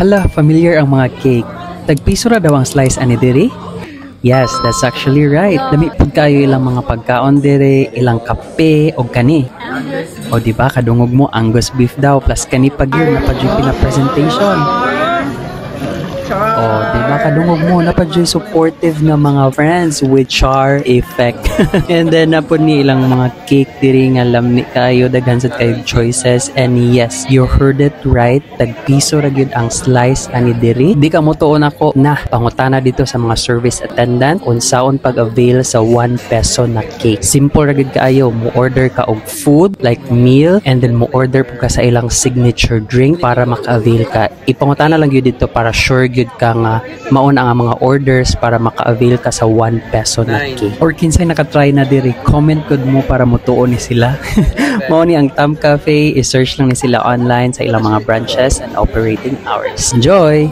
Hala, familiar ang mga cake. Tagpiso ra daw ang slice ani diri? Yes, that's actually right. Dami pud kayo ilang mga pagkaon diri, ilang kape o kani. O di ba kadungog mo Angus beef daw plus kani pag yun na na presentation. O di ba kadungog mo na supportive nga mga friends with char effect. And then napod ni ilang mga cake diri nga lamni kayo daghan sad kayo choices, and yes, you heard it right. Tagpiso ra gyud ang slice ani diri. Di ka mo tuon ako na pangutana dito sa mga service attendant unsaon pag-avail sa 1 peso na cake. Simple ra gyud kaayo, mo order ka og food like meal and then mo order po ka sa ilang signature drink para maka-avail ka. Ipangutana lang gyud dito para sure gyud ka nga mauna ang mga orders para maka-avail ka sa 1 peso na cake. Or kinsay nakatry na diri, comment good mo para mutuon ni sila. Mao ni ang Tam Cafe, i-search lang ni sila online sa ilang mga branches and operating hours. Enjoy!